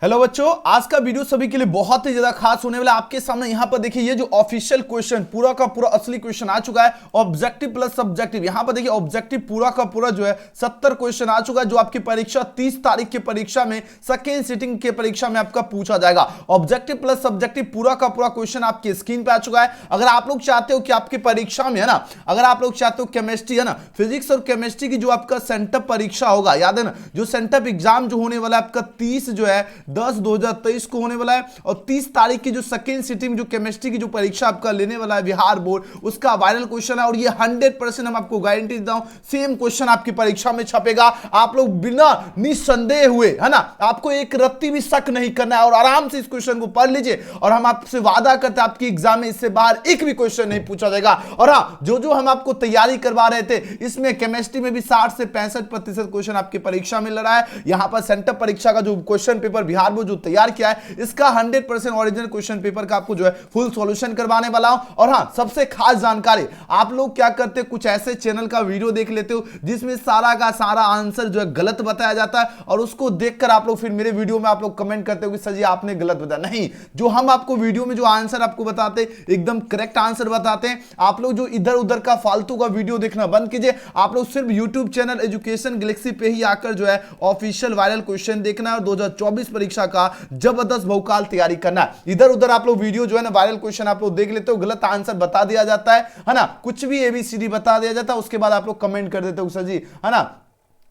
Hello बच्चों, आज का वीडियो सभी के लिए बहुत ही ज्यादा खास होने वाला है। आपके सामने यहां पर देखिए ये जो ऑफिशियल क्वेश्चन पूरा का पूरा असली क्वेश्चन आ चुका है, ऑब्जेक्टिव प्लस सब्जेक्टिव। यहां पर देखिए ऑब्जेक्टिव पूरा का पूरा जो है 70 क्वेश्चन आ चुका है, जो आपकी परीक्षा 30 तारीख की परीक्षा में सेकेंड सिटिंग की परीक्षा में आपका पूछा जाएगा। ऑब्जेक्टिव प्लस सब्जेक्टिव पूरा का पूरा क्वेश्चन आपकी स्क्रीन पे आ चुका है। अगर आप लोग चाहते हो कि आपकी परीक्षा में है ना, अगर आप लोग चाहते हो केमिस्ट्री है ना, फिजिक्स और केमिस्ट्री की जो आपका सेंटर परीक्षा होगा, याद है ना, जो सेंटर एग्जाम जो होने वाला है आपका 30 जो है 10/2023 को होने वाला है, और 30 तारीख की जो सेकेंड सिटिंग जो केमिस्ट्री की जो परीक्षा आपका लेने वाला है बिहार बोर्ड, उसका वायरल क्वेश्चन है। और ये 100% हम आपको गारंटी देता हूं सेम क्वेश्चन आपकी परीक्षा में छपेगा। आप लोग बिना निसंदेह हुए है ना, आपको एक रत्ती भी शक नहीं करना है और आराम से इस क्वेश्चन को पढ़ लीजिए। और हम आपसे वादा करते हैं आपकी एग्जाम में इससे बाहर एक भी क्वेश्चन नहीं पूछा जाएगा। और हाँ, जो हम आपको तैयारी करवा रहे थे, इसमें केमिस्ट्री में भी 60 से 65% क्वेश्चन आपकी परीक्षा में लड़ा है। यहां पर सेंटर परीक्षा का जो क्वेश्चन पेपर बिहार बोर्ड जो तैयार किया है, इसका 100% ओरिजिनल क्वेश्चन पेपर का आपको जो है फुल सॉल्यूशन करवाने वाला हूं। और हां, सबसे खास जानकारी, आप लोग क्या करते हैं, कुछ ऐसे चैनल का वीडियो देख लेते हो जिसमें सारा का सारा आंसर जो है गलत बताया जाता है, और उसको देखकर आप लोग फिर मेरे वीडियो में आप लोग कमेंट करते हो कि सर जी आपने गलत बताया। नहीं, जो हम आपको वीडियो में जो आंसर आपको बताते एकदम करेक्ट आंसर बताते हैं। आप लोग जो इधर उधर का फालतू का वीडियो देखना बंद कीजिए। आप लोग सिर्फ यूट्यूब चैनल एजुकेशन गैलेक्सी पे ही आकर जो है ऑफिशियल वायरल क्वेश्चन देखना है और 2024 परीक्षा का जबरदस्त बहुकाल तैयारी करना है। इधर उधर आप लोग वीडियो जो है ना, वायरल क्वेश्चन आप लोग देख लेते हो, गलत आंसर बता दिया जाता है ना, कुछ भी एबीसीडी बता दिया जाता है, उसके बाद आप लोग कमेंट कर देते हो सर जी, है ना।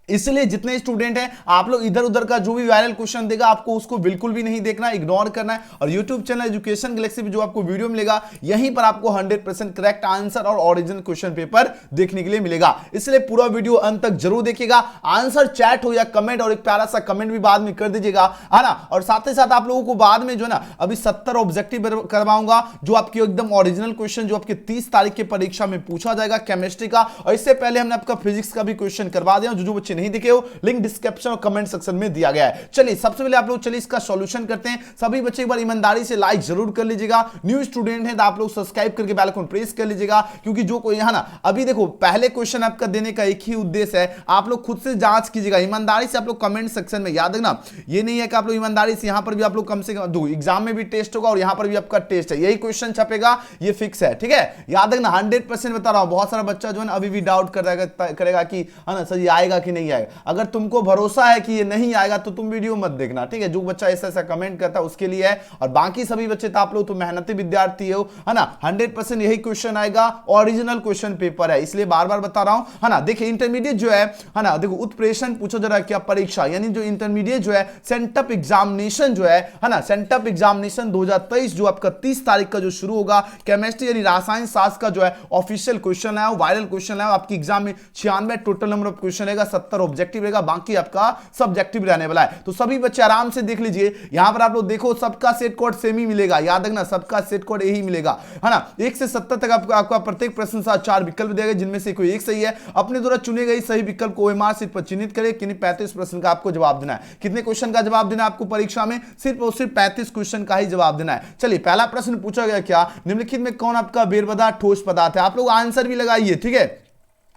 इसलिए जितने स्टूडेंट हैं, आप लोग इधर उधर का जो भी वायरल क्वेश्चन देगा आपको उसको बिल्कुल भी नहीं देखना, इग्नोर करना है। और YouTube चैनल एजुकेशन गैलेक्सी पे जो आपको वीडियो मिलेगा, यहीं पर आपको 100% करेक्ट आंसर और ओरिजिनल क्वेश्चन पेपर देखने के लिए मिलेगा। इसलिए पूरा वीडियो अंत तक जरूर देखिएगा। आंसर चैट हो या कमेंट, और एक प्यारा सा कमेंट भी बाद में कर दीजिएगा, है ना। और साथ ही साथ आप लोगों को बाद में जो है ना, अभी 70 ऑब्जेक्टिव करवाऊंगा, जो आपकी एकदम ओरिजिनल क्वेश्चन जो आपके 30 तारीख की परीक्षा में पूछा जाएगा केमिस्ट्री का। और इससे पहले हमने आपका फिजिक्स का भी क्वेश्चन करवा दिया, जो बच्चे नहीं दिखे हो, लिंक डिस्क्रिप्शन और कमेंट सेक्शन में दिया गया है। चलिए सबसे पहले आप लोग चलिए इसका सॉल्यूशन करते हैं। सभी बच्चे एक बार ईमानदारी से लाइक जरूर कर लीजिएगा। न्यू स्टूडेंट है तो आप लोग सब्सक्राइब करके बेल आइकन प्रेस कर लीजिएगा, क्योंकि जो कोई है ना, अभी देखो पहले क्वेश्चन आपका देने का एक ही उद्देश्य है, आप लोग खुद से जांच कीजिएगा ईमानदारी से। आप लोग कमेंट सेक्शन में, याद रखना, ये नहीं है कि आप लोग ईमानदारी से, यहां पर भी आप लोग कम से कम दो, एग्जाम में भी टेस्ट होगा और यहां पर भी आपका टेस्ट है, यही क्वेश्चन छपेगा, ये फिक्स है, ठीक है। याद रखना 100% बता रहा हूं। बहुत सारा बच्चा जो है ना अभी भी डाउट करेगा कि है ना सर ये आएगा कि नहीं आएगा। अगर तुमको भरोसा है कि ये नहीं आएगा तो तुम वीडियो मत देखना, ठीक है। जो बच्चा ऐसा कमेंट करता है उसके लिए है, और बाकी सभी बच्चे तो आप लोग तो मेहनती विद्यार्थी हो, है ना। 100% यही क्वेश्चन आएगा, ओरिजिनल क्वेश्चन पेपर है, इसलिए बार बार बता रहा हूं, है ना। देखिए इंटरमीडिएट जो है ना, देखो उत्प्रेषण पूछा जा रहा है क्या परीक्षा, यानी जो इंटरमीडिएट जो है सेंटअप एग्जामिनेशन जो है ना, सेंटअप एग्जामिनेशन 2023 जो आपका 30 तारीख का जो शुरू होगा, केमिस्ट्री यानी रासायन शास्त्र का जो है ऑफिशियल क्वेश्चन है, वायरल क्वेश्चन है। आपकी एग्जाम में 96 टोटल नंबर ऑफ क्वेश्चन रहेगा, 70 ऑब्जेक्टिव रहेगा, बाकी आपका सब्जेक्टिव रहने वाला है। तो सभी बच्चे आराम से देख लीजिए। यहां पर आप लोग देखो सबका सेट कोड सेम ही मिलेगा, याद रखना सबका सेट कोड यही मिलेगा, है ना। 1 से 70 तक आपका प्रत्येक प्रश्न से 4 विकल्प देगा, जिनमें से कोई एक सही है। अपने द्वारा चुने गए सही विकल्प को ओएमआर शीट पर चिन्हित करें। किन्हीं 35 प्रश्न का आपको जवाब देना है। कितने क्वेश्चन का जवाब देना है आपको परीक्षा में? सिर्फ और सिर्फ 35 क्वेश्चन का ही जवाब देना है। चलिए पहला प्रश्न पूछा गया, क्या निम्नलिखित में कौन आपका बेरबदा ठोस पदार्थ है? आप लोग आंसर भी लगाइए, ठीक है।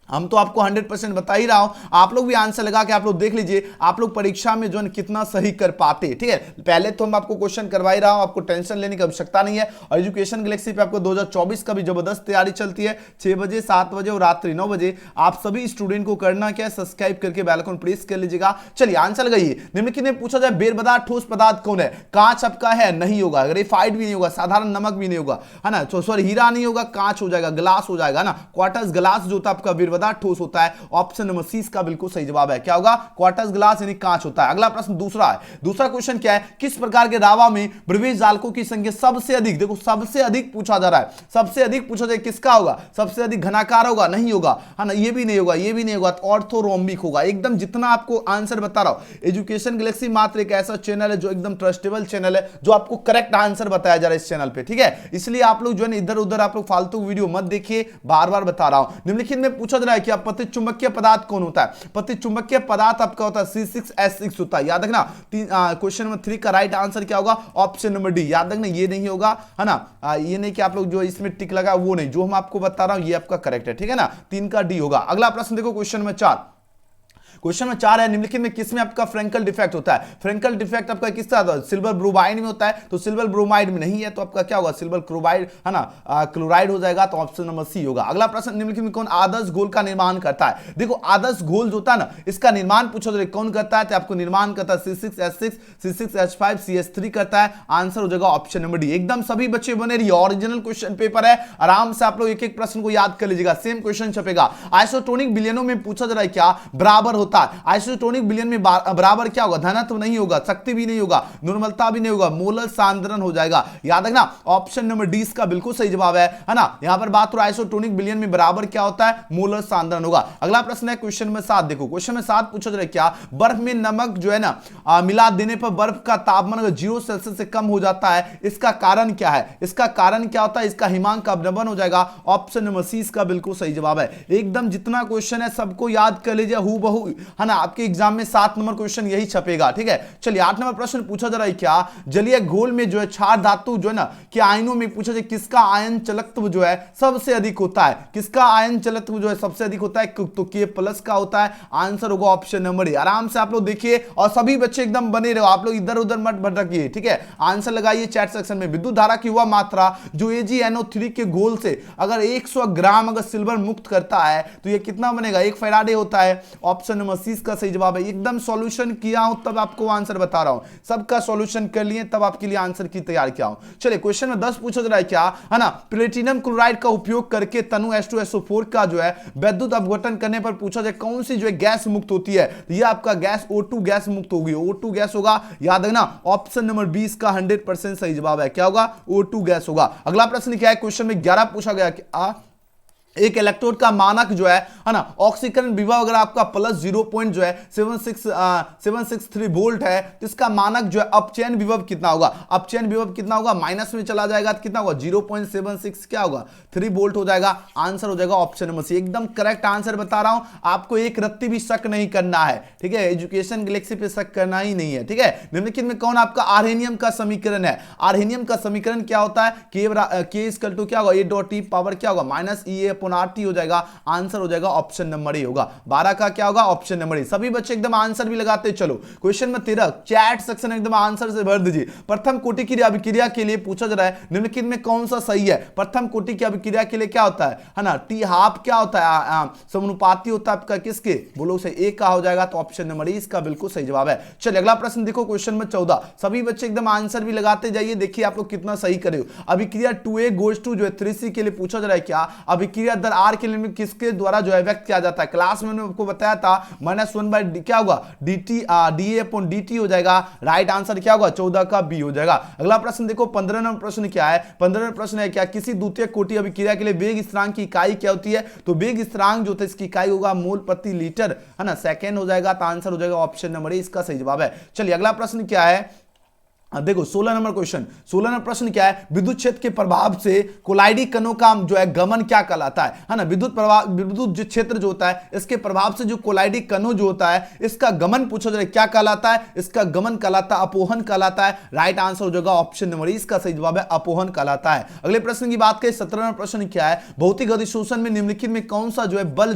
हम तो आपको 100% बता ही रहा हूं, आप लोग भी आंसर लगा के आप लोग देख लीजिए, आप लोग परीक्षा में जो है कितना सही कर पाते, ठीक है। पहले तो हम आपको क्वेश्चन करवा ही रहा हूं, आपको टेंशन लेने की आवश्यकता नहीं है। और एजुकेशन गैलेक्सी पे आपको 2024 का भी जबरदस्त तैयारी चलती है, 6 बजे, 7 बजे और रात्रि 9 बजे। आप सभी स्टूडेंट को करना क्या है, सब्सक्राइब करके बेल आइकन प्रेस कर लीजिएगा। चलिए आंसर लगाइए। निम्नलिखित में पूछा जाए बेरबदा ठोस पदार्थ कौन है? कांच आपका है, नहीं होगा। ग्रेफाइट भी नहीं होगा, साधारण नमक भी नहीं होगा, है ना। सॉरी हीरा नहीं होगा, कांच हो जाएगा, ग्लास हो जाएगा ना। क्वार्टज ग्लास जो होता है आपका बेरबदा ठोस होता है। ऑप्शन नंबर सी इसका बिल्कुल सही जवाब है। क्या होगा? क्वार्टज ग्लास यानी कांच होता है। अगला प्रश्न दूसरा है। दूसरा क्वेश्चन क्या है? किस प्रकार के रावा में प्रवेश जालकों की संख्या सबसे अधिक? देखो सबसे अधिक पूछा जा रहा है, सबसे अधिक पूछा जाए किसका होगा? सबसे अधिक घनाकार होगा? नहीं होगा, है ना। ये भी नहीं होगा, ये भी नहीं होगा, तो ऑर्थोरोम्बिक होगा। एकदम जितना आपको आंसर बता रहा हूं, एजुकेशन गैलेक्सी मात्र एक ऐसा चैनल है जो एकदम ट्रस्टेबल चैनल है, जो आपको करेक्ट आंसर बताया जा रहा है इस चैनल पे, ठीक है। इसलिए आप लोग जो है इधर उधर आप लोग फालतू वीडियो मत देखिए, बार बार बता रहा हूं। निम्नलिखित में पूछा जा रहा है कि पतित चुंबकीय पदार्थ कौन होता है? पतित चुंबकीय पदार्थ आपका होता है C6H6 होता है, याद रखना। क्वेश्चन नंबर 3 का राइट आंसर क्या होगा? ऑप्शन नंबर डी, याद रखना, ये नहीं होगा, है ना। ये नहीं कि आप लोग जो इसमें टिक लगा वो नहीं, जो हम आपको बता रहा हूं ये आपका करेक्ट है, ठीक है ना। 3 का डी होगा। अगला प्रश्न देखो, क्वेश्चन नंबर 4। क्वेश्चन में 4 है, निम्नलिखित में किसमें आपका फ्रेंकल डिफेक्ट होता है? फ्रेंकल डिफेक्ट आपका किसका होता है? सिल्वर ब्रोमाइड में होता है, तो सिल्वर ब्रोमाइड में नहीं है, तो आपका क्या होगा? सिल्वर क्लोराइड, है ना, क्लोराइड हो जाएगा, तो ऑप्शन नंबर सी होगा। अगला प्रश्न, निम्नलिखित में कौन आदर्श घोल का निर्माण करता है? देखो आदर्श घोल जो होता है ना, इसका निर्माण पूछो तो कौन करता है? तो आपको निर्माण करता है C6H6, C6H5, CH3 करता है। आंसर हो जाएगा ऑप्शन नंबर डी। एकदम सभी बच्चे बने रहिए, ओरिजिनल क्वेश्चन पेपर है, आराम से आप लोग एक एक प्रश्न को याद कर लीजिएगा, सेम क्वेश्चन छपेगा। आइसोटोनिक विलयनों में पूछा जा रहा है क्या बराबर होता है? आइसोटोनिक विलयन में बराबर क्या होगा? धनत्व नहीं होगा, शक्ति भी नहीं होगा, निर्मलता भी नहीं होगा, मोलर सांद्रण हो जाएगा। याद रखना ऑप्शन नंबर डी इसका बिल्कुल सही जवाब है ना। यहां पर बात हो रहा है आइसोटोनिक विलयन में बराबर क्या होता है? मोलर सांद्रण होगा। अगला प्रश्न है क्वेश्चन में 7, देखो क्वेश्चन में 7 पूछा जा रहा है क्या बर्फ में नमक जो है ना मिला देने पर बर्फ का तापमान अगर 0 सेल्सियस से कम हो जाता है, इसका कारण क्या है? इसका कारण क्या होता है? इसका हिमांक का अवनमन हो जाएगा। ऑप्शन नंबर सी इसका बिल्कुल सही जवाब है। एकदम जितना क्वेश्चन है सबको याद कर लीजिए हूबहू, है ना। आपके एग्जाम में 7 नंबर क्वेश्चन यही छपेगा, ठीक है। चलिए 8 नंबर प्रश्न पूछा जा रहा है क्या जलीय घोल में जो है क्षार धातु जो है ना कि आयनों में पूछा जाए किसका आयन चलकत्व जो है सबसे अधिक होता है? किसका आयन चलकत्व जो है सबसे अधिक होता है? तो K+ का होता है। आंसर होगा ऑप्शन नंबर ए। आराम से आप लोग देखिए और सभी बच्चे एकदम बने रहो, आप लोग इधर उधर मत भटकिए, ठीक है। आंसर लगाइए चैट सेक्शन में। विद्युत धारा की वह मात्रा जो AgNO3 के घोल से अगर 100 ग्राम अगर सिल्वर मुक्त करता है तो ये कितना बनेगा? 1 फैराडे होता है। ऑप्शन नंबर सी का सही जवाब है। एकदम सॉल्यूशन किया हूं तब आपको आंसर बता रहा हूं, सबका सॉल्यूशन कर लिए तब आपके लिए आंसर की तैयार किया हूं। चलिए क्वेश्चन में 10 पूछा जा रहा है क्या, है ना, प्लेटिनम क्लोराइड का उपयोग करके तनु H2SO4 का जो है विद्युत अपघटन करने पर पूछा जाए कौन सी जो है गैस मुक्त होती है? तो ये आपका गैस O2 गैस मुक्त होगी, O2 गैस होगा। याद रखना ऑप्शन नंबर 20 का 100% सही जवाब है। क्या होगा? O2 गैस होगा। अगला प्रश्न क्या है? क्वेश्चन में 11 पूछा गया कि एक इलेक्ट्रोड का मानक जो है ना ऑक्सीकरण विभव अगर आपका प्लस 0.763 वोल्ट है तो इसका मानक जो है अपचयन विभव कितना होगा? अपचयन विभव कितना होगा? माइनस में चला जाएगा तो कितना होगा? 0.76 क्या होगा? 3 वोल्ट हो जाएगा। आंसर हो जाएगा ऑप्शन नंबर सी। एकदम करेक्ट आंसर बता रहा हूं, आपको एक रत्ती भी शक नहीं करना है, ठीक है। एजुकेशन गैलेक्सी पे शक करना ही नहीं है, ठीक है। निम्नलिखित में कौन आपका आर्हेनियम का समीकरण है? आर्हेनियम का समीकरण क्या होता है? K इक्वल टू क्या होगा? A.T पावर क्या होगा? -E RT हो जाएगा। आंसर हो जाएगा ऑप्शन नंबर ए होगा। 12 का क्या होगा? Option number A. सभी बच्चे एकदम आंसर भी लगाते चलो। क्वेश्चन में 13 चैट सेक्शन एकदम आंसर से भर दीजिए। प्रथम कोटि की अभिक्रिया के लिए पूछा जा रहा है निम्नलिखित में कौन सा सही है? प्रथम कोटि की अभिक्रिया के लिए क्या होता है ना, T हाफ क्या होता है? समानुपाती होता है आपका किसके? बोलो से ए का हो जाएगा, तो ऑप्शन नंबर ए इसका बिल्कुल सही जवाब है। चलिए अगला प्रश्न देखो क्वेश्चन में 14। सभी बच्चे एकदम आंसर भी लगाते जाइए, देखिए आप लोग कितना सही करे हो। अभिक्रिया 2A गोज टू जो है 3C के लिए पूछा जा रहा है क्या अभिक्रिया दर R के लिए किसके द्वारा जो है व्यक्त किया जाता है? क्लास में मैंने आपको बताया था -1/d क्या होगा? dA/dt हो जाएगा। राइट आंसर क्या होगा? 14 का बी हो जाएगा। अगला प्रश्न देखो 15 नंबर प्रश्न क्या है? 15 नंबर प्रश्न है क्या किसी द्वितीय कोटि अभिक्रिया के लिए वेग स्थिरांक की इकाई क्या होती है? तो वेग स्थिरांक जो होता है इसकी इकाई होगा मोल प्रति लीटर, है ना, सेकेंड हो जाएगा। तो आंसर हो जाएगा ऑप्शन नंबर ए इसका सही जवाब है। चलिए अगला प्रश्न क्या है? देखो 16 नंबर क्वेश्चन। 16 नंबर प्रश्न क्या है? विद्युत क्षेत्र के प्रभाव से कोलाइडी कणों का जो है गमन क्या कहलाता है ना? विद्युत क्षेत्र जो होता है इसके प्रभाव से जो कोलाइडी कणों जो होता है इसका गमन पूछा जा रहा है क्या कहलाता है? इसका गमन कहलाता है अपोहन कहलाता है। राइट आंसर हो जाएगा ऑप्शन नंबर इसका सही जवाब है, अपोहन कहलाता है। अगले प्रश्न की बात करें 17 नंबर प्रश्न क्या है? भौतिक अधिशोषण में निम्नलिखित में कौन सा जो है बल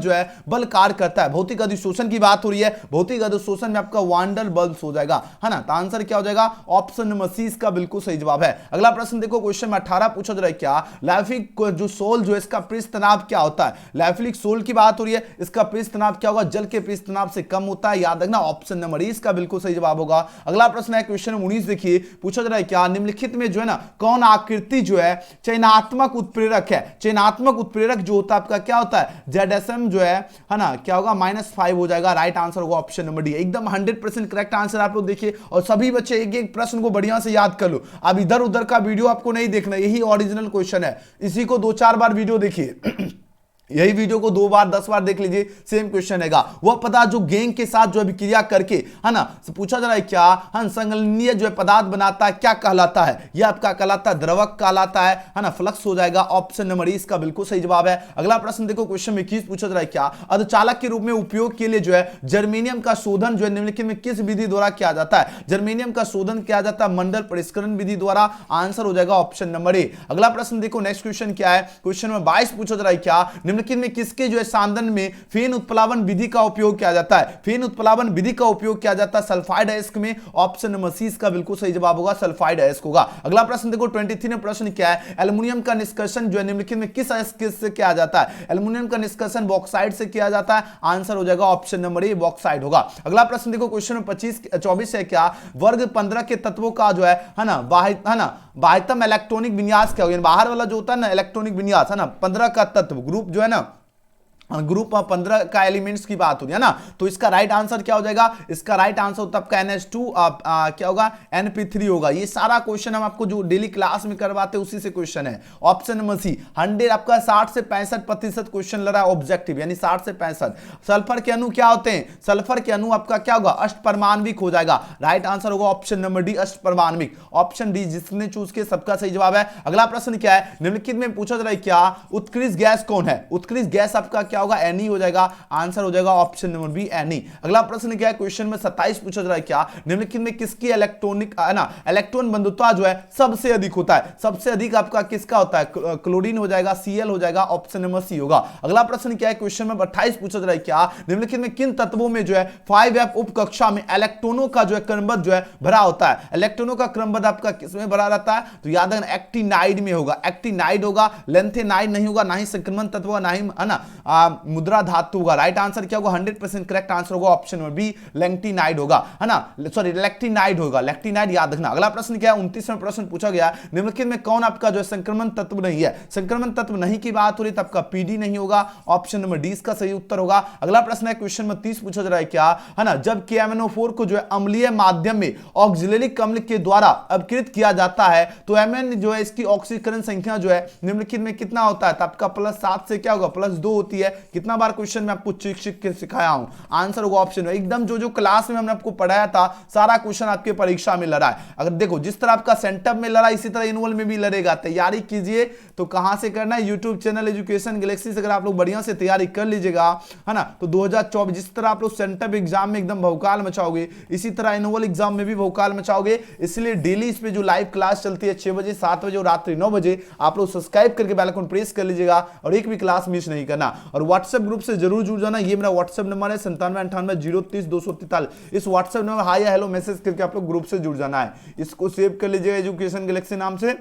कार्य करता है? भौतिक अधिशोषण की बात हो रही है। भौतिक अधिशोषण में आपका वांडर बल्ब हो जाएगा, है ना। तो आंसर क्या हो जाएगा? ऑप्शन नंबर सी इसका बिल्कुल सही जवाब है। अगला प्रश्न देखो क्वेश्चन में 18 पूछा जा रहा है क्या लाइफिक जो सोल जो इसका पृष्ठ तनाव क्या होता है? लाइफिक सोल की बात हो रही है, इसका पृष्ठ तनाव क्या होगा? जल के पृष्ठ तनाव से कम होता है। याद रखना ऑप्शन नंबर इसका बिल्कुल सही जवाब होगा। अगला प्रश्न है क्वेश्चन 19 देखिए पूछा जा रहा है क्या निम्नलिखित में जो है ना कौन आकृति जो है चयनात्मक उत्प्रेरक है? चयनात्मक उत्प्रेरक जो होता है आपका क्या होता है? ZSM जो है ना क्या होगा? -5 हो जाएगा। राइट आंसर होगा ऑप्शन नंबर डी। एकदम 100% करेक्ट आंसर आप लोग देखिए और सभी बच्चे एक एक प्रश्न को बढ़िया से याद कर लो। अब इधर उधर का वीडियो आपको नहीं देखना, यही ओरिजिनल क्वेश्चन है। इसी को 2-4 बार वीडियो देखिए यही वीडियो को 2 बार 10 बार देख लीजिए, सेम क्वेश्चन है। वह पदार्थ जो गेंग के साथ जो अभिक्रिया करके, है ना, पूछा जा रहा है क्या संगलनीय जो है पदार्थ बनाता है क्या कहलाता है? यह आपका कहलाता है द्रवक कहलाता है ना। फ्लक्स हो जाएगा। ऑप्शन नंबर इसका बिल्कुल सही जवाब है। अगला प्रश्न देखो क्वेश्चन में 21 पूछा जा रहा है क्या अर्धचालक के रूप में उपयोग के लिए जो है जर्मेनियम का शोधन जो है निम्नलिखित में किस विधि द्वारा किया जाता है? जर्मेनियम का शोधन किया जाता है मंडल परिष्करण विधि द्वारा। आंसर हो जाएगा ऑप्शन नंबर ए। अगला प्रश्न देखो नेक्स्ट क्वेश्चन क्या है? क्वेश्चन में 22 पूछा जा रहा है क्या निम्नलिखित में किसके जो है सांद्रण में फेन उत्प्लावन विधि का उपयोग किया जाता है? फेन उत्प्लावन विधि का उपयोग किया जाता है सल्फाइड अयस्क में। ऑप्शन नंबर सी इसका बिल्कुल सही जवाब होगा, सल्फाइड अयस्क होगा। अगला प्रश्न देखो 23 में प्रश्न क्या है, एल्युमिनियम का निष्कर्षण जो है निम्नलिखित में किस अयस्क से किया जाता है? एल्युमिनियम का निष्कर्षण बॉक्साइट से किया जाता है। आंसर हो जाएगा ऑप्शन नंबर ए बॉक्साइट होगा। अगला प्रश्न देखो क्वेश्चन नंबर 24 है क्या, वर्ग 15 के तत्वों का जो है ना बाह्यतम इलेक्ट्रॉनिक विन्यास क्या होगा? बाहर वाला जो होता है ना इलेक्ट्रॉनिक विन्यास है ना, 15 का तत्व ग्रुप जो है ना, ग्रुप 15 का एलिमेंट्स की बात होती है ना, तो इसका राइट आंसर क्या हो जाएगा? इसका राइट आंसर होता है आपका NH2 क्या होगा? NP3 होगा। ये सारा क्वेश्चन हम आपको जो डेली क्लास में करवाते हैं उसी से क्वेश्चन है। ऑप्शन नंबर सी 100 आपका 60 से 65% क्वेश्चन लग रहा है ऑब्जेक्टिव, यानी 60 से 65। सल्फर के अणु क्या होते हैं? सल्फर के अणु आपका क्या होगा? अष्टपरमाणविक हो जाएगा। राइट आंसर होगा ऑप्शन नंबर डी अष्टपरमाणविक। ऑप्शन डी जिसने चूज किया सबका सही जवाब है। अगला प्रश्न क्या है, निम्नलिखित में पूछा जा रहा है क्या उत्कृष्ट गैस कौन है? उत्कृष्ट गैस आपका क्या होगा? Ne हो जाएगा। आंसर हो जाएगा ऑप्शन नंबर बी Ne। अगला प्रश्न क्या है, क्वेश्चन में 27 पूछा जा रहा है क्या निम्नलिखित में किसकी इलेक्ट्रॉनिक इलेक्ट्रॉन बंधुता जो है सबसे अधिक होता है? सबसे अधिक आपका किसका होता है? क्लोरीन हो जाएगा, Cl हो जाएगा। ऑप्शन नंबर सी होगा। अगला प्रश्न क्या है, क्वेश्चन में 28 पूछा जा रहा है क्या निम्नलिखित में किन तत्वों में जो है 5f उप कक्षा में इलेक्ट्रॉनों का जो है क्रमबद्ध जो है भरा होता है? इलेक्ट्रॉनों का क्रमबद्ध आपका किसमें भरा रहता है? तो याद रखना एक्टिनाइड में होगा। एक्टिनाइड होगा, लेंथेनाइड नहीं होगा, ना ही संक्रमण तत्व होगा, ना ही है ना मुद्रा धातु होगा। राइट आंसर क्या होगा? 100% करेक्ट आंसर होगा ऑप्शन नंबर बी लेंटिनाइड होगा, है ना, सॉरी लेक्टिनाइड होगा। लेक्टिनाइड याद रखना। अगला प्रश्न क्या है, 29वां प्रश्न पूछा गया निम्नलिखित में कौन आपका जो है संक्रमण तत्व नहीं है? संक्रमण तत्व नहीं की बात हो रही तो आपका पीडी नहीं होगा। ऑप्शन नंबर डी इसका सही उत्तर होगा। अगला प्रश्न है क्वेश्चन नंबर 30 पूछा जा रहा है क्या, है ना, जब KMnO4 को जो है अम्लीय माध्यम में ऑक्सिलरी अम्ल के द्वारा अपकृत किया जाता है तो Mn जो है इसकी ऑक्सीकरण संख्या जो है निम्नलिखित में कितना होता है? तो आपका +7 से क्या होगा? +2 होती है। कितना बार क्वेश्चन में आपको चिक के सिखाया हूं। आंसर होगा ऑप्शन में एकदम जो क्लास में हमने आपको पढ़ाया था सारा क्वेश्चन आपके परीक्षा में लड़ा है। अगर देखो जिस तरह आपका सेंटअप में लड़ा इसी तरह एनुअल में भी लड़ेगा। तैयारी कीजिए तो कहां से करना है? यूट्यूब चैनल एजुकेशन गैलेक्सी से अगर आप लोग बढ़िया से तैयारी कर लीजिएगा, है ना, तो 2024 जिस तरह आप लोग सेंटअप एग्जाम में एकदम भौकाल मचाओगे इसी तरह एनुअल एग्जाम में भी भौकाल मचाओगे। इसलिए डेली इस पे जो लाइव क्लास चलती है 6 बजे, 7 बजे और रात्रि 9 बजे आप लोग सब्सक्राइब करके बेल आइकन प्रेस कर लीजिएगा और एक भी क्लास मिस नहीं करना। और व्हाट्सएप ग्रुप से जरूर जुड़ जाना। ये मेरा व्हाट्सएप नंबर है 9798030243। इस व्हाट्सएप नंबर हाई या हेलो मैसेज करके आप लोग ग्रुप से जुड़ जाना है। इसको सेव कर लीजिएगा एजुकेशन गैलेक्सी नाम से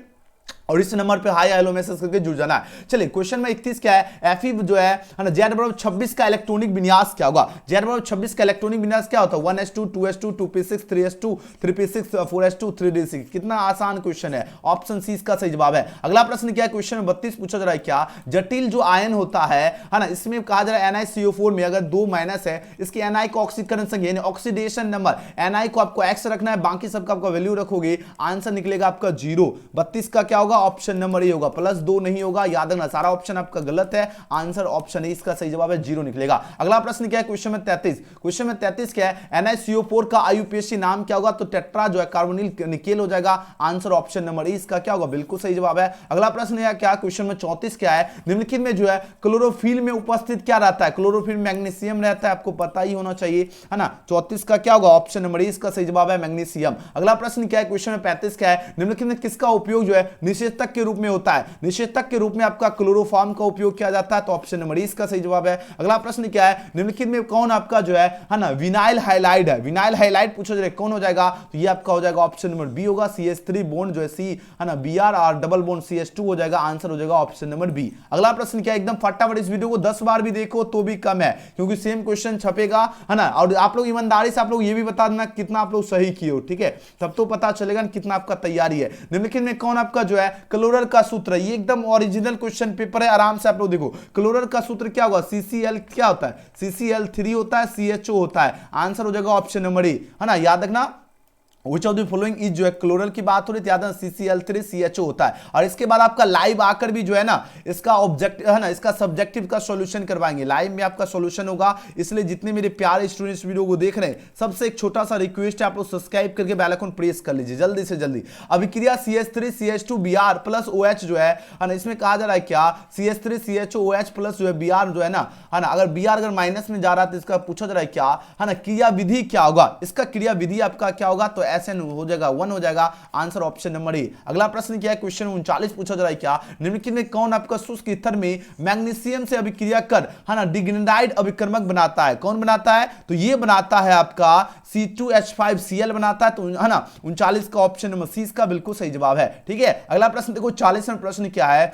और इस नंबर पे हाई हेलो मैसेज करके जुड़ जाना है। चलिए क्वेश्चन में 31 क्या है, Fe जो है ना Z=26 का इलेक्ट्रॉनिक विन्यास क्या होगा? Z=26 का इलेक्ट्रॉनिक विन्यास क्या होता है? 1s2 2s2 2p6 3s2 3p6 4s2 3d6। कितना आसान क्वेश्चन है। ऑप्शन सी इसका सही जवाब है। अगला प्रश्न क्या है, क्वेश्चन में 32 पूछा जा रहा है क्या जटिल जो आयन होता है ना, इसमें कहा जा रहा है NiCO4 में अगर 2 माइनस है इसकी Ni का ऑक्सीकरण संख्या यानी ऑक्सीडेशन नंबर Ni को आपको x रखना है, बाकी सबका आपका वैल्यू रखोगे, आंसर निकलेगा आपका 0। 32 का क्या होगा? ऑप्शन नंबर ए होगा, +2 नहीं होगा। याद रखना सारा ऑप्शन आपका गलत है। आंसर ऑप्शन ए इसका सही जवाब है 0 निकलेगा। अगला प्रश्न क्या है, क्वेश्चन में 33। क्वेश्चन में 33 क्या है, NiCO4 का IUPAC नाम क्या होगा? तो टेट्रा जो है कार्बोनिल निकेल हो जाएगा। आंसर ऑप्शन नंबर ए इसका क्या होगा? बिल्कुल सही जवाब है। अगला प्रश्न है क्या, क्वेश्चन में 34 क्या है, निम्नलिखित में जो है क्लोरोफिल में उपस्थित क्या रहता है? क्लोरोफिल मैग्नीशियम रहता है, आपको पता ही होना चाहिए, है ना। 34 का क्या होगा? ऑप्शन नंबर ए इसका सही जवाब है मैग्नीशियम। अगला प्रश्न क्या है, क्वेश्चन में 35 क्या है, निम्नलिखित में किसका उपयोग जो है निषेधक के रूप में होता है? निषेधक के रूप में आपका क्लोरोफॉर्म का उपयोग किया जाता है, तो ऑप्शन नंबर इसका सही जवाब है। अगला प्रश्न क्या है, निम्नलिखित में कौन आपका जो है ना विनाइल हाइलाइड है? विनाइल हाइलाइड पूछा जाए कौन हो जाएगा? तो ये आपका हो जाएगा ऑप्शन नंबर बी होगा, CH3 बॉन्ड जो है C है ना Br और डबल बॉन्ड CH2 हो जाएगा। आंसर हो जाएगा ऑप्शन नंबर बी। अगला प्रश्न क्या है, एकदम फटाफट इस वीडियो को 10 बार भी देखो तो भी कम है क्योंकि सेम क्वेश्चन छपेगा, है ना। और आप लोग ईमानदारी से आप लोग ये भी बता देना कितना आप लोग सही किए हो, ठीक है, तब तो पता चलेगा कितना आपका तैयारी है। निम्नलिखित में कौन आपका जो है क्लोरर का सूत्र है? ये एकदम ओरिजिनल क्वेश्चन पेपर है, आराम से आप लोग देखो। क्लोरर का सूत्र क्या होगा? CCl क्या होता है? CCl3 होता है, CHO होता है। आंसर हो जाएगा ऑप्शन नंबर ए, है ना। याद रखना Which of the following is जो है क्लोरल की बात हो रही है, याद है CCl3 CHO होता है। और इसके बाद आपका लाइव आकर भी जो है ना इसका ऑब्जेक्टिव है ना इसका सब्जेक्टिव का सॉल्यूशन करवाएंगे। लाइव में आपका सॉल्यूशन होगा, इसलिए जितने मेरे प्यारे स्टूडेंट्स वीडियो को देख रहे हैं सबसे एक छोटा सा रिक्वेस्ट है, आप लोग सब्सक्राइब करके बेल आइकन प्रेस कर लीजिए जल्दी से जल्दी। अभिक्रिया CH3 CH2 Br plus OH जो है ना, इसमें कहा जा रहा है क्या CH3 CHO OH प्लस जो है Br जो है ना अगर Br अगर माइनस में जा रहा है तो इसका पूछा जा रहा है क्या, है ना, क्रिया विधि क्या होगा? इसका क्रिया विधि आपका क्या होगा? तो SN हो जाएगा 1 हो जाएगा, आंसर ऑप्शन नंबर ए। अगला प्रश्न क्या है, क्वेश्चन 39 पूछा जा रहा है क्या, निम्नलिखित में कौन आपका शुष्क ईथर में मैग्नीशियम से अभिक्रिया कर है ना डिग्नेडाइड अभिकर्मक बनाता है, कौन बनाता है, तो ये बनाता है आपका C2H5Cl बनाता है, तो है ना 39 का ऑप्शन नंबर सी इसका बिल्कुल सही जवाब है। ठीक है, अगला प्रश्न देखो 40वां प्रश्न क्या है,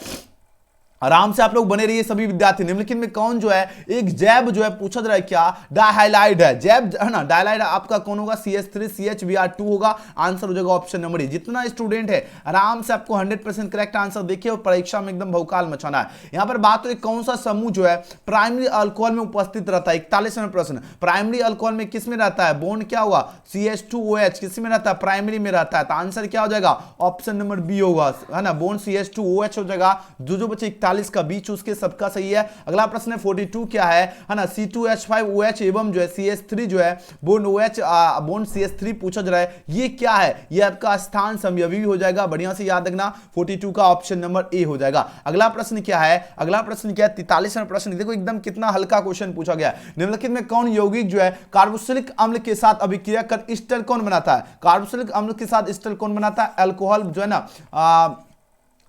आराम से आप लोग बने रहिए सभी विद्यार्थी। निम्नलिखित में कौन जो है एक जैव जो है पूछा जा रहा है क्या, डाइहाइलाइड है, जैव है ना डाइहाइलाइड आपका कौन होगा, CH3CHBr2 होगा, आंसर हो जाएगा ऑप्शन नंबर ए। जितना स्टूडेंट है आराम से आपको 100% करेक्ट आंसर देखिए और परीक्षा में एकदम भौकाल मचाना है। यहां पर बात हो कौन सा समूह जो है प्राइमरी अल्कोहल में उपस्थित रहता है, 41वां प्रश्न, प्राइमरी अल्कोहल में किस में रहता है, बॉन्ड क्या हुआ CH2OH, किस में रहता है, प्राइमरी में रहता है, तो आंसर क्या हो जाएगा ऑप्शन नंबर बी होगा, है ना बॉन्ड CH2OH हो जाएगा। जो बच्चे 41 का बीच उसके सबका सही है। अगला प्रश्न है 42 क्या है ना C2H5OH एवं जो है CH3 जो है बॉन्ड OH बॉन्ड CH3 पूछा जा रहा है, ये क्या है, ये आपका स्थान समयवी हो जाएगा, बढ़िया से याद रखना, 42 का ऑप्शन नंबर ए हो जाएगा। अगला प्रश्न क्या है, अगला प्रश्न क्या है 43वां प्रश्न, देखो एकदम कितना हल्का क्वेश्चन पूछा गया है। निम्नलिखित में कौन यौगिक जो है कार्बोक्सिलिक अम्ल के साथ अभिक्रिया कर एस्टर कौन बनाता है, कार्बोक्सिलिक अम्ल के साथ एस्टर कौन बनाता है, अल्कोहल जो है ना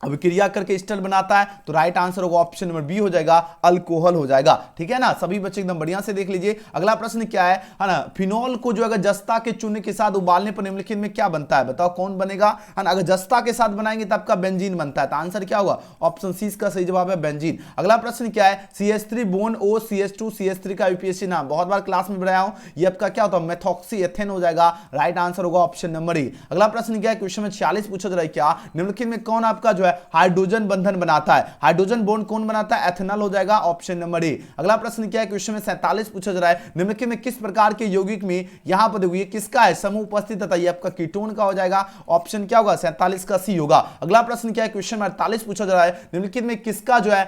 अभिक्रिया करके एस्टर बनाता है, तो राइट आंसर होगा ऑप्शन नंबर बी हो जाएगा, अल्कोहल हो जाएगा। ठीक है ना, सभी बच्चे एकदम बढ़िया से देख लीजिए। अगला प्रश्न क्या है ना, फिनॉल को जो अगर जस्ता के चूने के साथ उबालने पर निम्नलिखित में क्या बनता है, बताओ कौन बनेगा, है ना अगर जस्ता के साथ बनाएंगे तो आपका बेंजीन बनता है, तो आंसर क्या होगा ऑप्शन सी का सही जवाब है बेंजीन। अगला प्रश्न क्या है CH3 bone O CH2 CH3 का यूपीएससी नाम बहुत बार क्लास में बनाया हूं, ये आपका क्या होता है मेथॉक्सी एथेन हो जाएगा, राइट आंसर होगा ऑप्शन नंबर ए। अगला प्रश्न क्या है, क्वेश्चन में 46 पूछा जा रहा है क्या, निम्नलिखित में कौन आपका जो है हाइड्रोजन बंधन बनाता है, हाइड्रोजन बॉन्ड कौन बनाता है, एथेनॉल हो जाएगा, ऑप्शन नंबर ए। अगला प्रश्न क्या है, क्वेश्चन में 47 पूछा जा रहा है, निम्नलिखित में किस प्रकार के यौगिक में यहां पर देखो ये किसका है समूह उपस्थित था, ये आपका कीटोन का हो जाएगा, ऑप्शन क्या होगा 47 का सी होगा। अगला प्रश्न क्या है, क्वेश्चन में 48 पूछा जा रहा है, निम्नलिखित में किसका जो है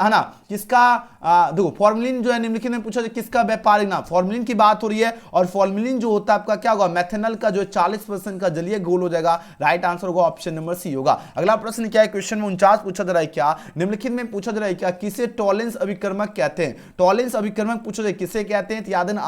ना किसका देखो फॉर्मेलिन जो है निम्नलिखित में पूछा जाए किसका व्यापारिक नाम, फॉर्मेलिन की बात हो रही है, और फॉर्मेलिन जो होता है आपका क्या होगा मेथेनॉल का जो 40% का जलीय घोल हो जाएगा, राइट आंसर होगा ऑप्शन नंबर सी होगा। अगला प्रश्न क्या है, क्वेश्चन में 49 पूछा जा रहा है क्या, निम्नलिखित में पूछा जा रहा है क्या किसे टॉलेंस अभिकर्मक कहते हैं, टॉलेंस अभिकर्मक पूछा जाए किसे कहते हैं, तो याद रखना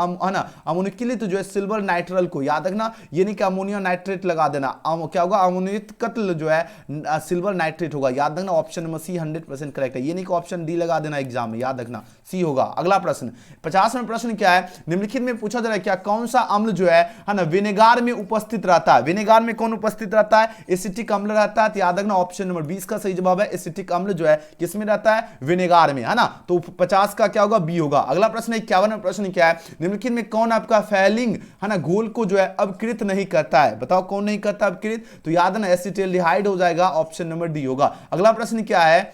अमोनियत जो है सिल्वर नाइट्रल को याद रखना, ये नहीं कि अमोनिया नाइट्रेट लगा देना, क्या होगा अमोनियत कत्ल जो है सिल्वर नाइट्रेट होगा, याद रखना ऑप्शन नंबर सी 100% करेक्ट है, ये नहीं कि ऑप्शन डी लगा देना एग्जाम में, याद रखना सी होगा। अगला प्रश्न 50वां प्रश्न क्या है, निम्नलिखित में पूछा जा रहा है क्या कौन सा अम्ल जो है ना विनेगार में उपस्थित रहता है, विनेगार में कौन उपस्थित रहता है, एसिटिक अम्ल रहता है, तो याद रखना ऑप्शन नंबर 20 का सही जवाब है, एसिटिक अम्ल जो है किसमें रहता है विनेगार में, है ना, तो 50 का क्या होगा बी होगा। अगला प्रश्न 51वां प्रश्न क्या है, निम्नलिखित में कौन आपका फैलिंग है ना घोल को जो है अपकृत नहीं करता है, बताओ कौन नहीं करता अपकृत, तो याद है ना एसिटाल्डिहाइड हो जाएगा, ऑप्शन नंबर डी होगा। अगला प्रश्न क्या है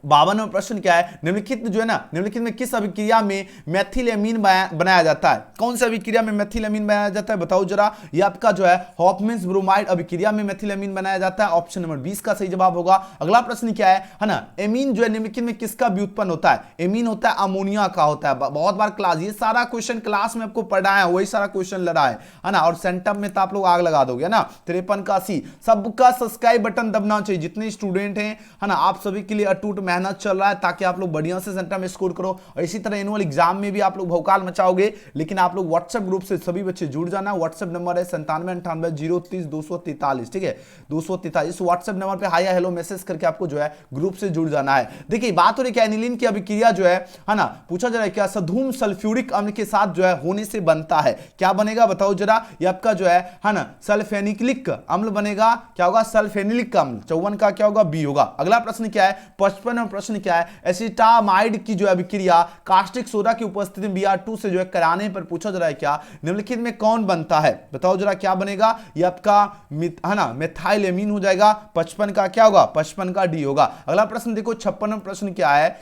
52वां प्रश्न क्या है, निम्नलिखित जो है ना निम्नलिखित में किस अभिक्रिया में मेथिलेमीन बनाया जाता है, कौन सी अभिक्रिया में मेथिलेमीन बनाया जाता है बताओ जरा, ये आपका जो है हॉफमैन्स ब्रोमाइड अभिक्रिया में मेथिलेमीन बनाया जाता है, ऑप्शन नंबर 20 का सही जवाब होगा। अगला प्रश्न क्या है ना एमीन जो है निम्नलिखित में किसका व्युत्पन्न होता है, एमीन होता है अमोनिया का होता है, बहुत बार क्लास ये सारा क्वेश्चन क्लास में आपको पढ़ाया है, वही सारा क्वेश्चन लड़ा है ना, और सेंटम में तो आप लोग आग लगा दोगे ना। 53 का सी, सबका सब्सक्राइब बटन दबना चाहिए, जितने स्टूडेंट हैं है ना आप सभी के लिए अटूट मेहनत चल रहा है ताकि आप लोग बढ़िया से सेंटर में स्कोर करो, और इसी तरह एनुअल एग्जाम में भी आप लोग भौकाल मचाओगे, लेकिन आप लोग व्हाट्सएप ग्रुप से सभी बच्चे जुड़ जाना। व्हाट्सएप नंबर है 9798030243, ठीक है 243, इस व्हाट्सएप नंबर पे हाय हेलो मैसेज करके आपको जो है ग्रुप से जुड़ जाना है। देखिए बात हो रही है एनिलीन की अभिक्रिया जो है ना पूछा जा रहा है क्या सधूम सल्फ्यूरिक अम्ल के साथ जो है होने से बनता है, क्या बनेगा बताओ जरा, ये आपका जो है ना सल्फेनिलिक अम्ल बनेगा, क्या होगा सल्फेनिलिक अम्ल, 54 का क्या होगा बी होगा। अगला प्रश्न क्या है 55वां प्रश्न क्या है, एसिटामाइड की जो अभिक्रिया कास्टिक सोडा की उपस्थिति में Br2 से जो है कराने पर पूछा जा रहा है क्या निम्नलिखित में कौन बनता है, बताओ जरा क्या बनेगा, ये आपका है ना मेथाइलेमीन हो जाएगा, 55 का क्या होगा 55 का डी होगा। अगला प्रश्न देखो 56वां प्रश्न क्या है,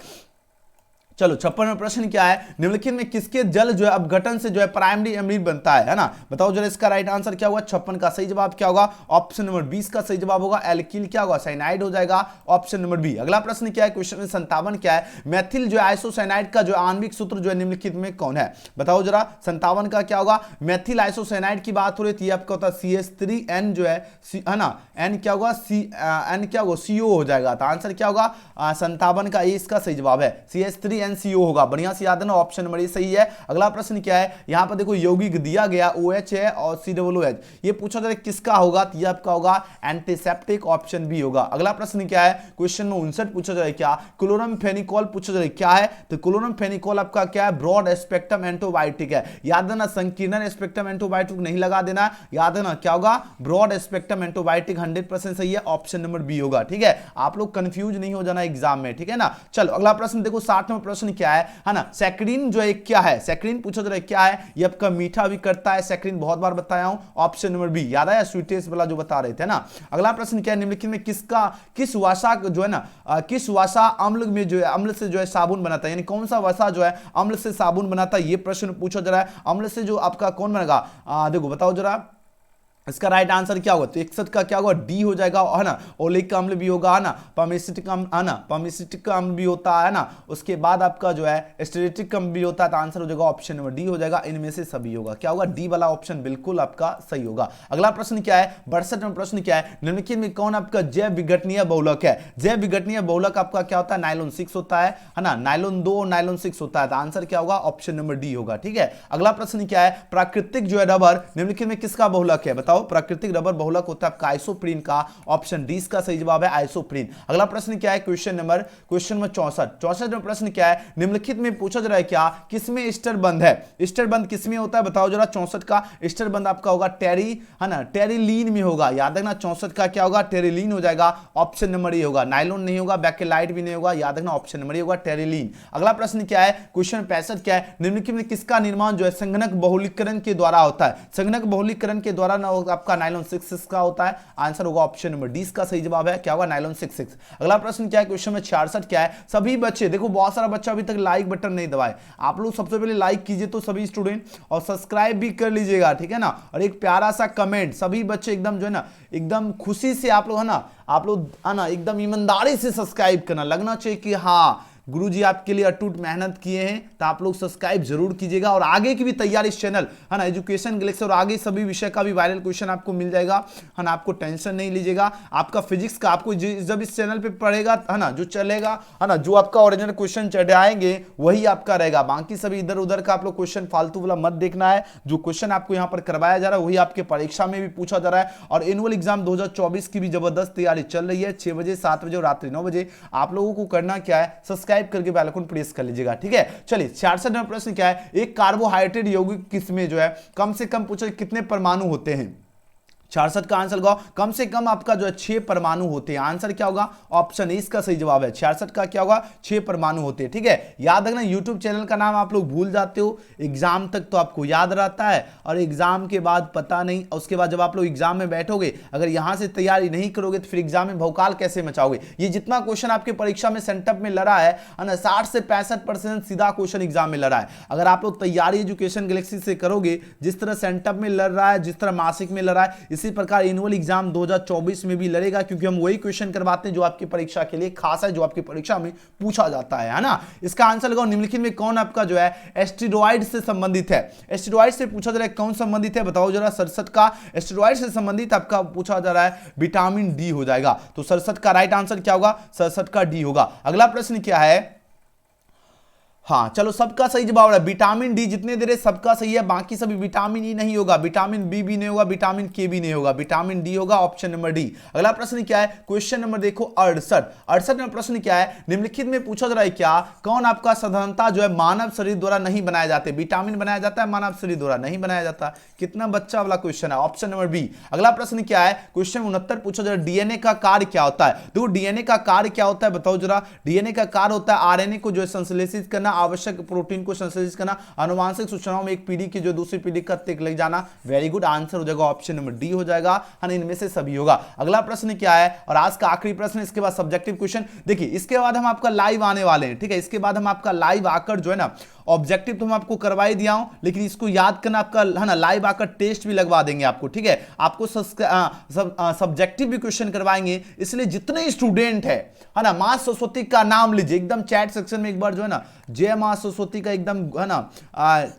चलो 56वां प्रश्न क्या है, निम्नलिखित में किसके जल जो है अपघटन से जो है प्राइमरी एमिड बनता है ना, बताओ जरा इसका राइट आंसर क्या होगा, 56 का सही जवाब क्या होगा, ऑप्शन नंबर 20 का सही जवाब होगा, एल्किल क्या होगा साइनाइड हो जाएगा, ऑप्शन नंबर बी। अगला प्रश्न क्या है, क्वेश्चन में 57 क्या है, मैथिल जो है आइसोसाइनाइड का जो आणविक सूत्र जो है निम्नलिखित में कौन है, बताओ जरा 57 का क्या होगा, मैथिल आइसोसाइनाइड की बात हो रही है, आपका होता है CH3N जो है ना N क्या होगा N क्या होगा CO हो जाएगा, तो आंसर क्या होगा 57 का ए इसका सही जवाब है, CH3 NCO होगा, बढ़िया से याद है ना, ऑप्शन नंबर ए सही है। अगला प्रश्न क्या है, यहां पर देखो यौगिक दिया गया OH है और COOH, ये पूछा जा रहा है किसका होगा, तो ये आपका होगा एंटीसेप्टिक, ऑप्शन बी होगा। अगला प्रश्न क्या है, क्वेश्चन में 59 पूछा जा रहा है क्या, क्लोरामफेनिकोल पूछा जा रहा है क्या है, तो क्लोरामफेनिकोल आपका क्या है, ब्रॉड स्पेक्ट्रम एंटीबायोटिक है। याद है ना, संकीर्ण स्पेक्ट्रम एंटीबायोटिक नहीं लगा देना, याद है ना क्या होगा, ब्रॉड स्पेक्ट्रम एंटीबायोटिक 100% सही है, ऑप्शन नंबर बी होगा। ठीक है, आप लोग कंफ्यूज नहीं हो जाना एग्जाम में, ठीक है ना। चलो अगला प्रश्न देखो, 60 नंबर प्रश्न क्या है ना, सैकरीन जो है क्या है, सैकरीन पूछा जा रहा है क्या है, ये आपका मीठा भी करता है, सैकरीन बहुत बार बताया हूं, ऑप्शन नंबर बी। याद आया स्वीटेस्ट वाला जो बता रहे थे ना। अगला प्रश्न क्या है, निम्नलिखित में किस वसा जो है ना, किस वसा अम्ल में जो है, अम्ल से जो है साबुन बनाता है, यानी कौन सा वसा जो है अम्ल से साबुन बनाता है, ये प्रश्न पूछा जा रहा है। अम्ल से जो आपका कौन बनेगा, देखो बताओ जरा, इसका राइट आंसर क्या होगा, तो 61 का क्या होगा, डी हो जाएगा, है ना। ओलिक अम्ल भी होगा, है ना, पर्मेसिटिक अम्ल, है ना, पर्मेसिटिक अम्ल भी होता है ना, उसके बाद आपका जो है स्टेरेटिक अम्ल भी होता है, तो आंसर हो जाएगा ऑप्शन नंबर डी हो जाएगा, इनमें से सभी होगा, क्या होगा, डी वाला ऑप्शन बिल्कुल आपका सही होगा। अगला प्रश्न क्या है, 62 नंबर प्रश्न क्या है, निम्नलिखित में कौन आपका जैव विघटनीय बहुलक है, जैव विघटनीय बहुलक आपका क्या होता है, नाइलॉन 6 होता है ना, नाइलॉन 2 और नाइलॉन 6 होता है, तो आंसर क्या होगा, ऑप्शन नंबर डी होगा। ठीक है, अगला प्रश्न क्या है, प्राकृतिक जो है रबर निम्नलिखित में किसका बहुलक है, बताओ, प्राकृतिक रबर बहुलक होता है आपका आइसोप्रीन का, ऑप्शन डी इसका सही जवाब है आइसोप्रीन। अगला प्रश्न क्या है, क्वेश्चन नंबर 64 नंबर प्रश्न क्या है, निम्नलिखित में पूछा जा रहा है क्या, किसमें ईस्टर बंद है, ईस्टर बंद किसमें होता है, बताओ जरा। 64 का ईस्टर बंद आपका होगा टेरी, है ना, टेरिलीन में होगा, याद रखना 64 का क्या होगा, टेरिलीन हो जाएगा, ऑप्शन नंबर ए होगा। नाइलॉन नहीं होगा, बैकेलाइट भी नहीं होगा, याद रखना ऑप्शन नंबर ए होगा, टेरिलीन। अगला प्रश्न क्या है, क्वेश्चन 65 क्या है, निम्नलिखित में किसका निर्माण जो है संगणक बहुलीकरण के द्वारा होता है, संगणक बहुलीकरण के द्वारा आपका नाइलॉन 6 का होता है, आंसर होगा ऑप्शन नंबर डी इसका सही जवाब है, क्या होगा, नाइलॉन 6। अगला प्रश्न क्या है, क्वेश्चन में 66 क्या है, सभी बच्चे देखो, बहुत सारा बच्चा अभी तक लाइक बटन नहीं दबाए, आप लोग सबसे पहले लाइक कीजिए तो सभी स्टूडेंट, और सब्सक्राइब भी कर लीजिएगा, ठीक है ना, और एक प्यारा सा कमेंट, सभी बच्चे एकदम जो है ना, एकदम खुशी से आप लोग है ना, आप लोग है ना, एकदम ईमानदारी से सब्सक्राइब करना, लगना चाहिए कि हाँ गुरुजी आपके लिए अटूट मेहनत किए हैं, तो आप लोग सब्सक्राइब जरूर कीजिएगा, और आगे की भी तैयारी इस चैनल है ना, एजुकेशन गैलेक्सी, और आगे सभी विषय का भी वायरल क्वेश्चन आपको मिल जाएगा, है ना, आपको टेंशन नहीं लीजिएगा। आपका फिजिक्स का आपको जब इस चैनल पे पढ़ेगा, है ना, जो चलेगा, है ना, जो आपका ओरिजिनल क्वेश्चन चढ़ाएंगे वही आपका रहेगा, बाकी सभी इधर उधर का आप लोग क्वेश्चन फालतू वाला मत देखना है, जो क्वेश्चन आपको यहाँ पर करवाया जा रहा है वही आपके परीक्षा में भी पूछा जा रहा है। और एनुअल एग्जाम 2024 की भी जबरदस्त तैयारी चल रही है, 6 बजे, 7 बजे और रात्रि 9 बजे। आप लोगों को करना क्या है, सब्सक्राइब करके बेल आइकन प्रेस कर लीजिएगा, ठीक है। चलिए 66 नंबर प्रश्न क्या है, एक कार्बोहाइड्रेट यौगिक किसमें जो है कम से कम पूछा कितने परमाणु होते हैं, 66 का आंसर लगाओ, कम से कम आपका जो है 6 परमाणु होते हैं, आंसर क्या होगा, ऑप्शन ए इसका सही जवाब है, 66 का क्या होगा, 6 परमाणु होते हैं, ठीक है। याद रखना, यूट्यूब चैनल का नाम आप लोग भूल जाते हो, एग्जाम तक तो आपको याद रहता है और एग्जाम के बाद पता नहीं, उसके बाद जब आप लोग एग्जाम में बैठोगे, अगर यहां से तैयारी नहीं करोगे तो फिर एग्जाम में भौकाल कैसे मचाओगे। ये जितना क्वेश्चन आपके परीक्षा में सेंटअप में लड़ा है ना, 60 से 65% सीधा क्वेश्चन एग्जाम में लड़ा है। अगर आप लोग तैयारी एजुकेशन गैलेक्सी से करोगे, जिस तरह सेंटअप में लड़ रहा है, जिस तरह मासिक में लड़ रहा है, इसी प्रकार एनुअल एग्जाम 2024 में भी लड़ेगा, क्योंकि हम वही क्वेश्चन करवाते हैं जो आपकी परीक्षा के लिए खास है, जो आपकी परीक्षा में पूछा जाता है ना। इसका आंसर लगाओ, निम्नलिखित में कौन आपका जो है एस्टेरॉइड से संबंधित है, एस्टेरॉइड से पूछा जा रहा है कौन संबंधित है, बताओ जरा। 67 का एस्टेरॉइड से संबंधित आपका पूछा जा रहा है, विटामिन डी हो जाएगा, तो 67 का राइट आंसर क्या होगा, 67 का डी होगा। अगला प्रश्न क्या है, हाँ चलो सबका सही जवाब है, विटामिन डी जितने दे रहे सबका सही है, बाकी सभी विटामिन ई नहीं होगा, विटामिन बी भी नहीं होगा, विटामिन के भी नहीं होगा, विटामिन डी होगा, ऑप्शन नंबर डी। अगला प्रश्न क्या है, क्वेश्चन नंबर देखो 68 नंबर प्रश्न क्या है, निम्नलिखित में पूछा जा रहा है क्या, कौन आपका साधारणता जो है मानव शरीर द्वारा नहीं बनाया जाते, विटामिन बनाया जाता है, मानव शरीर द्वारा नहीं बनाया जाता, कितना बच्चा वाला क्वेश्चन है, ऑप्शन नंबर बी। अगला प्रश्न क्या है, क्वेश्चन 69 पूछा जा रहा है, डीएनए का कार्य क्या होता है, देखो डीएनए का कार्य क्या होता है, बताओ जरा। डीएनए का कार्य होता है आरएनए को जो है संश्लेषित करना, आवश्यक प्रोटीन को संश्लेषित करना, आनुवांशिक सूचनाओं में एक पीढ़ी की जो दूसरी पीढ़ी तक ले जाना। वेरी गुड, आंसर हो जाएगा ऑप्शन नंबर डी हो जाएगा, है ना, इनमें से सभी होगा। अगला प्रश्न क्या है, और आज का आखिरी प्रश्न, इसके बाद सब्जेक्टिव क्वेश्चन। देखिए इसके बाद हम आपका लाइव आने वाले हैं, ठीक है, इसके बाद हम आपका लाइव आकर जो है ना ऑब्जेक्टिव तो मैं आपको करवा ही दिया हूं, लेकिन इसको याद करना आपका है ना, लाइव आकर टेस्ट भी लगवा देंगे आपको, ठीक है। आपको सब्जेक्टिव भी क्वेश्चन करवाएंगे, इसलिए जितने स्टूडेंट है ना, मां सरस्वती का नाम लीजिए एकदम चैट सेक्शन में, एक बार जो है ना जय मां सरस्वती का एकदम है ना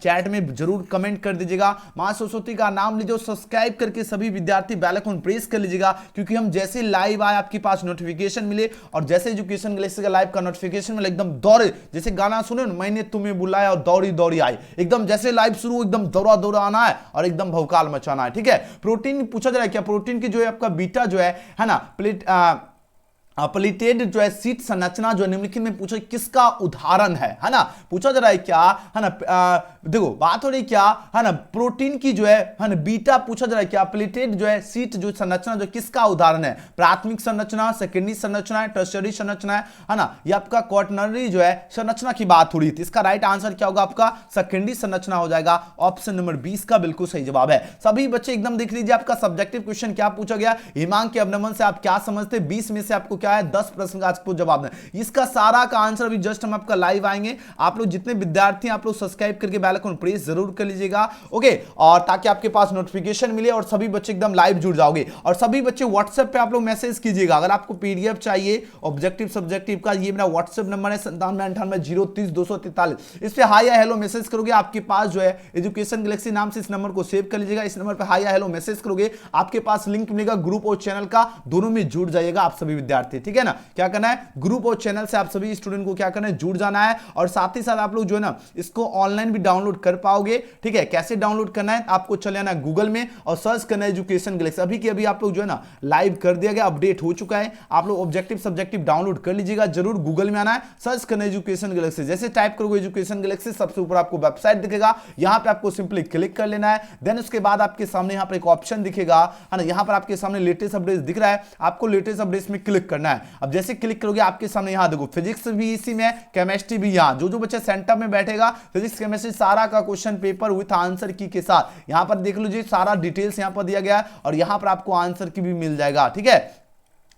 चैट में जरूर कमेंट कर दीजिएगा। मां सरस्वती का नाम लीजिए, सब्सक्राइब करके सभी विद्यार्थी बेल आइकन प्रेस कर लीजिएगा, क्योंकि हम जैसे लाइव आए आपके पास नोटिफिकेशन मिले और जैसे एजुकेशन गैलेक्सी का लाइव का नोटिफिकेशन मिले एकदम दौड़े, जैसे गाना सुने ना, मैंने तुम्हें बुलाया और दौड़ी दौड़ी आई, एकदम जैसे लाइव शुरू एकदम दौड़ा दौड़ा आना है और एकदम भौकाल मचाना है, ठीक है। प्रोटीन पूछा जा रहा है क्या, प्रोटीन की जो है आपका बीटा जो है ना प्लेटेड जो है सीट संरचना जो निम्नलिखित में पूछा किसका उदाहरण है ना, पूछा जा रहा है क्या, है ना। देखो बात हो रही क्या है ना, प्रोटीन की जो है ना बीटा पूछा जा रहा है क्या, प्लेटेड जो है सीट जो संरचना जो किसका उदाहरण है, प्राथमिक संरचना, सेकेंडरी संरचना है, टर्शियरी संरचना है ना, ये आपका क्वाटरनरी जो है संरचना की बात हो रही थी। इसका राइट आंसर क्या होगा आपका, सेकेंडरी संरचना हो जाएगा, ऑप्शन नंबर 20 का बिल्कुल सही जवाब है। सभी बच्चे एकदम देख लीजिए आपका सब्जेक्टिव क्वेश्चन क्या पूछा गया, हिमांक के अवनमन से आप क्या समझते, 20 में से आपको क्या है 10 प्रश्न का आपको जवाब देना। इसका सारा का आंसर अभी जस्ट हम आपका लाइव आएंगे। आप लोग जितने विद्यार्थी आप लोग सब्सक्राइब करके बेल आइकन प्रेस जरूर कर लीजिएगा, ओके, और ताकि आपके पास नोटिफिकेशन मिले और सभी बच्चे एकदम लाइव जुड़ जाओगे। और सभी बच्चे व्हाट्सएप पे आप लोग मैसेज कीजिएगा, अगर आपको पीडीएफ चाहिए ऑब्जेक्टिव सब्जेक्टिव का, ये मेरा व्हाट्सएप नंबर है 9798030243, इस पे हाई या हेलो मैसेज करोगे, आपके पास जो है एजुकेशन गैलेक्सी नाम से इस नंबर को सेव कर लीजिएगा। इस नंबर पे हाई या हेलो मैसेज करोगे, आपके पास लिंक मिलेगा ग्रुप और चैनल का, दोनों में जुड़ जाइएगा आप सभी विद्यार्थी, ठीक है ना। क्या करना है, ग्रुप और चैनल से आप सभी स्टूडेंट को क्या करना है, जुड़ जाना है। और साथ ही साथ आप लोग जो है ना इसको ऑनलाइन भी डाउनलोड कर पाओगे, ठीक है। कैसे डाउनलोड करना है, आपको चले आना गूगल में और सर्च करना है एजुकेशन गैलेक्सी। अभी के अभी आप लोग जो है ना लाइव कर दिया गया, अपडेट हो चुका है, आप लोग ऑब्जेक्टिव सब्जेक्टिव डाउनलोड कर लीजिएगा। जरूर गूगल में आना है, सर्च करना है एजुकेशन गैलेक्सी। जैसे टाइप करोगे एजुकेशन गैलेक्सी, सबसे ऊपर आपको वेबसाइट दिखेगा, यहां पे आपको सिंपली क्लिक कर लेना है। देन उसके बाद आपके सामने यहां पर एक ऑप्शन दिखेगा, है ना, यहां पर आपके सामने लेटेस्ट अपडेट दिख रहा है, आपको लेटेस्ट अपडेट्स में क्लिक करना है। अब जैसे क्लिक करोगे आपके सामने यहां देखो फिजिक्स भी इसी में, केमिस्ट्री भी, यहां जो बच्चा सेंटर में बैठेगा फिजिक्स केमिस्ट्री सारा का क्वेश्चन पेपर विथ आंसर की के साथ यहां पर देख लीजिए, सारा डिटेल्स यहां पर दिया गया है और यहां पर आपको आंसर की भी मिल जाएगा, ठीक है।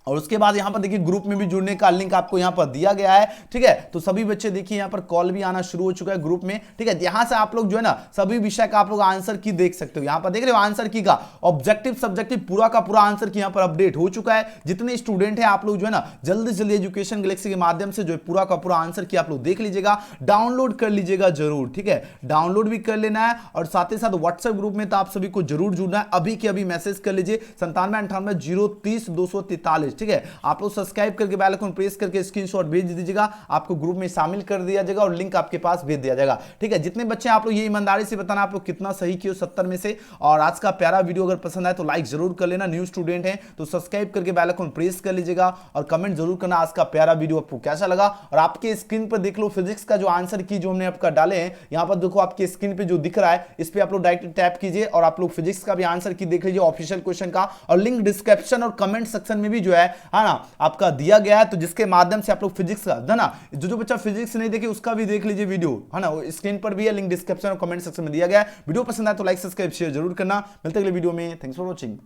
और उसके बाद यहां पर देखिए ग्रुप में भी जुड़ने का लिंक आपको यहां पर दिया गया है, ठीक है। तो सभी बच्चे देखिए यहां पर कॉल भी आना शुरू हो चुका है ग्रुप में, ठीक है। यहां से आप लोग जो है ना सभी विषय का आप लोग आंसर की देख सकते हो, यहां पर देख रहे हो आंसर की का ऑब्जेक्टिव सब्जेक्टिव पूरा का पूरा आंसर की यहां पर अपडेट हो चुका है। जितने स्टूडेंट है आप लोग जो है ना जल्दी से जल्दी एजुकेशन गैलेक्सी के माध्यम से जो है पूरा का पूरा आंसर की आप लोग देख लीजिएगा, डाउनलोड कर लीजिएगा जरूर, ठीक है। डाउनलोड भी कर लेना है और साथ ही साथ व्हाट्सएप ग्रुप में तो आप सभी को जरूर जुड़ना है। अभी के अभी मैसेज कर लीजिए 9798030243, ठीक है। आप लोग सब्सक्राइब करके बेल आइकन प्रेस करके स्क्रीनशॉट भेज दीजिएगा, आपको ग्रुप में शामिल कर दिया जाएगा और लिंक आपके पास भेज दिया जाएगा, ठीक है। जितने बच्चे आप लोग ये ईमानदारी से बताना आप लोग कितना सही किए 70 में से। और आज का प्यारा वीडियो अगर पसंद आए तो लाइक जरूर कर लेना, न्यू स्टूडेंट है तो सब्सक्राइब करके बेल आइकन प्रेस कर लीजिएगा और कमेंट जरूर करना आज का प्यारा वीडियो आपको कैसा लगा। और आपके स्क्रीन पर देख लो फिजिक्स का जो आंसर की जो हमने आपका डाले हैं, यहां पर देखो आपके स्क्रीन पे जो दिख रहा है इस पे आप लोग डायरेक्ट टैप कीजिए और आप लोग फिजिक्स का भी आंसर की देख लीजिए ऑफिशियल क्वेश्चन का, और लिंक डिस्क्रिप्शन और कमेंट सेक्शन में भी जो है ना आपका दिया गया है, तो जिसके माध्यम से आप लोग फिजिक्स का है ना, जो बच्चा फिजिक्स नहीं देखे उसका भी देख लीजिए वीडियो, है ना, स्क्रीन पर भी है, लिंक डिस्क्रिप्शन और कमेंट सेक्शन में दिया गया है। वीडियो पसंद आए तो लाइक सब्सक्राइब शेयर जरूर करना। मिलते हैं अगले वीडियो में, थैंक्स फॉर वॉचिंग।